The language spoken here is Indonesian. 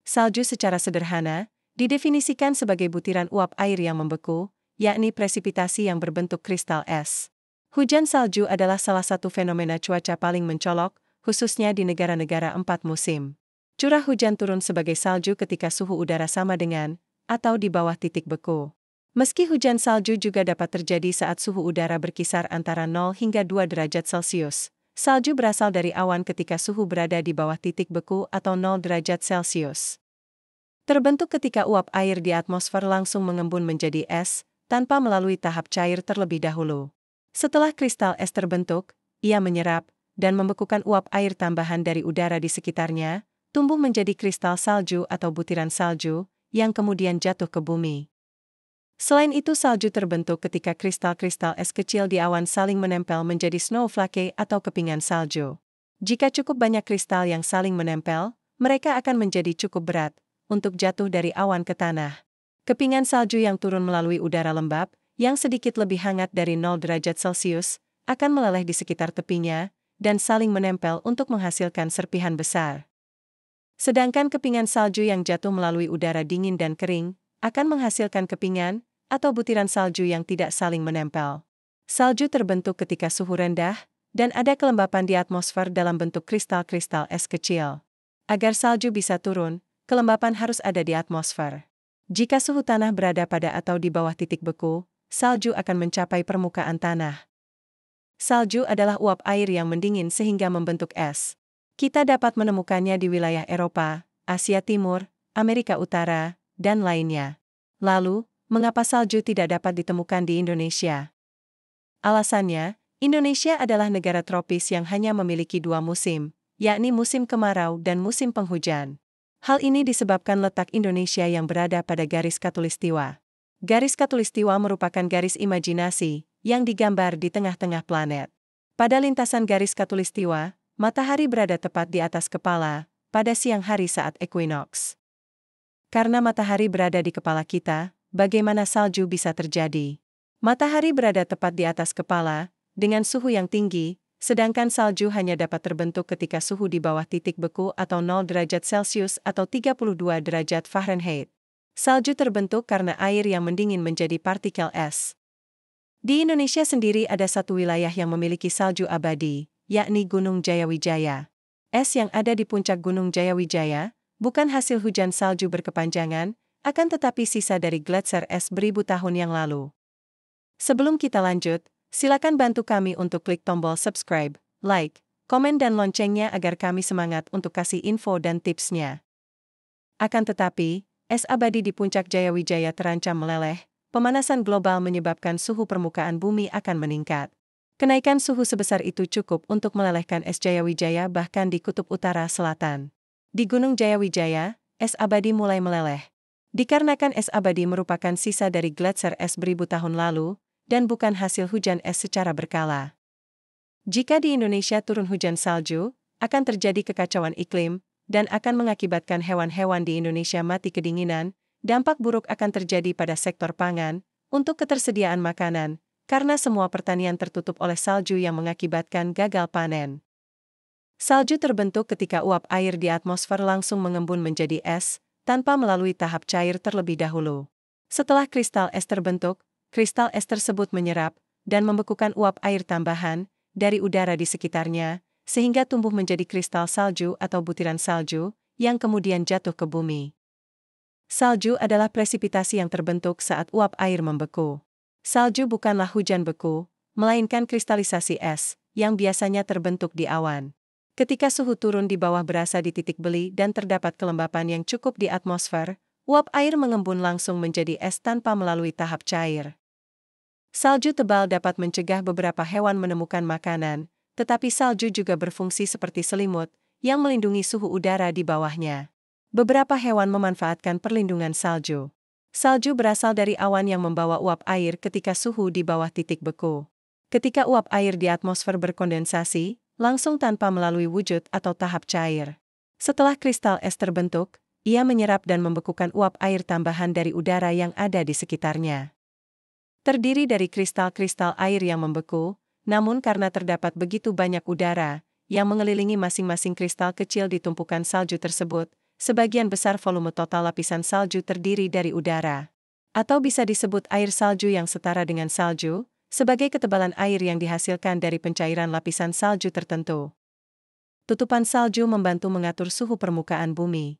Salju secara sederhana didefinisikan sebagai butiran uap air yang membeku, yakni presipitasi yang berbentuk kristal es. Hujan salju adalah salah satu fenomena cuaca paling mencolok, khususnya di negara-negara 4 musim. Curah hujan turun sebagai salju ketika suhu udara sama dengan atau di bawah titik beku. Meski hujan salju juga dapat terjadi saat suhu udara berkisar antara 0 hingga 2 derajat Celcius. Salju berasal dari awan ketika suhu berada di bawah titik beku atau 0 derajat Celcius. Terbentuk ketika uap air di atmosfer langsung mengembun menjadi es, tanpa melalui tahap cair terlebih dahulu. Setelah kristal es terbentuk, ia menyerap dan membekukan uap air tambahan dari udara di sekitarnya, tumbuh menjadi kristal salju atau butiran salju, yang kemudian jatuh ke bumi. Selain itu, salju terbentuk ketika kristal-kristal es kecil di awan saling menempel menjadi snowflake atau kepingan salju. Jika cukup banyak kristal yang saling menempel, mereka akan menjadi cukup berat untuk jatuh dari awan ke tanah. Kepingan salju yang turun melalui udara lembab, yang sedikit lebih hangat dari 0 derajat Celcius, akan meleleh di sekitar tepinya, dan saling menempel untuk menghasilkan serpihan besar. Sedangkan kepingan salju yang jatuh melalui udara dingin dan kering, akan menghasilkan kepingan, atau butiran salju yang tidak saling menempel. Salju terbentuk ketika suhu rendah, dan ada kelembapan di atmosfer dalam bentuk kristal-kristal es kecil. Agar salju bisa turun, kelembapan harus ada di atmosfer. Jika suhu tanah berada pada atau di bawah titik beku, salju akan mencapai permukaan tanah. Salju adalah uap air yang mendingin sehingga membentuk es. Kita dapat menemukannya di wilayah Eropa, Asia Timur, Amerika Utara, dan lainnya. Lalu, mengapa salju tidak dapat ditemukan di Indonesia? Alasannya, Indonesia adalah negara tropis yang hanya memiliki 2 musim, yakni musim kemarau dan musim penghujan. Hal ini disebabkan letak Indonesia yang berada pada garis khatulistiwa. Garis khatulistiwa merupakan garis imajinasi yang digambar di tengah-tengah planet. Pada lintasan garis khatulistiwa, matahari berada tepat di atas kepala pada siang hari saat equinox. Karena matahari berada di kepala kita, bagaimana salju bisa terjadi? Matahari berada tepat di atas kepala dengan suhu yang tinggi, sedangkan salju hanya dapat terbentuk ketika suhu di bawah titik beku atau 0 derajat Celcius atau 32 derajat Fahrenheit. Salju terbentuk karena air yang mendingin menjadi partikel es. Di Indonesia sendiri ada satu wilayah yang memiliki salju abadi, yakni Gunung Jayawijaya. Es yang ada di puncak Gunung Jayawijaya bukan hasil hujan salju berkepanjangan, akan tetapi sisa dari gletser es beribu tahun yang lalu. Sebelum kita lanjut, silakan bantu kami untuk klik tombol subscribe, like, komen dan loncengnya agar kami semangat untuk kasih info dan tipsnya. Akan tetapi, es abadi di puncak Jayawijaya terancam meleleh, pemanasan global menyebabkan suhu permukaan bumi akan meningkat. Kenaikan suhu sebesar itu cukup untuk melelehkan es Jayawijaya bahkan di kutub utara selatan. Di Gunung Jayawijaya, es abadi mulai meleleh. Dikarenakan es abadi merupakan sisa dari gletser es beribu tahun lalu, dan bukan hasil hujan es secara berkala. Jika di Indonesia turun hujan salju, akan terjadi kekacauan iklim, dan akan mengakibatkan hewan-hewan di Indonesia mati kedinginan. Dampak buruk akan terjadi pada sektor pangan, untuk ketersediaan makanan, karena semua pertanian tertutup oleh salju yang mengakibatkan gagal panen. Salju terbentuk ketika uap air di atmosfer langsung mengembun menjadi es, tanpa melalui tahap cair terlebih dahulu. Setelah kristal es terbentuk, kristal es tersebut menyerap dan membekukan uap air tambahan dari udara di sekitarnya, sehingga tumbuh menjadi kristal salju atau butiran salju, yang kemudian jatuh ke bumi. Salju adalah presipitasi yang terbentuk saat uap air membeku. Salju bukanlah hujan beku, melainkan kristalisasi es, yang biasanya terbentuk di awan. Ketika suhu turun di bawah berasa di titik beli dan terdapat kelembapan yang cukup di atmosfer, uap air mengembun langsung menjadi es tanpa melalui tahap cair. Salju tebal dapat mencegah beberapa hewan menemukan makanan, tetapi salju juga berfungsi seperti selimut, yang melindungi suhu udara di bawahnya. Beberapa hewan memanfaatkan perlindungan salju. Salju berasal dari awan yang membawa uap air ketika suhu di bawah titik beku. Ketika uap air di atmosfer berkondensasi, langsung tanpa melalui wujud atau tahap cair. Setelah kristal es terbentuk, ia menyerap dan membekukan uap air tambahan dari udara yang ada di sekitarnya. Terdiri dari kristal-kristal air yang membeku, namun karena terdapat begitu banyak udara yang mengelilingi masing-masing kristal kecil di tumpukan salju tersebut, sebagian besar volume total lapisan salju terdiri dari udara. Atau bisa disebut air salju yang setara dengan salju, sebagai ketebalan air yang dihasilkan dari pencairan lapisan salju tertentu. Tutupan salju membantu mengatur suhu permukaan bumi.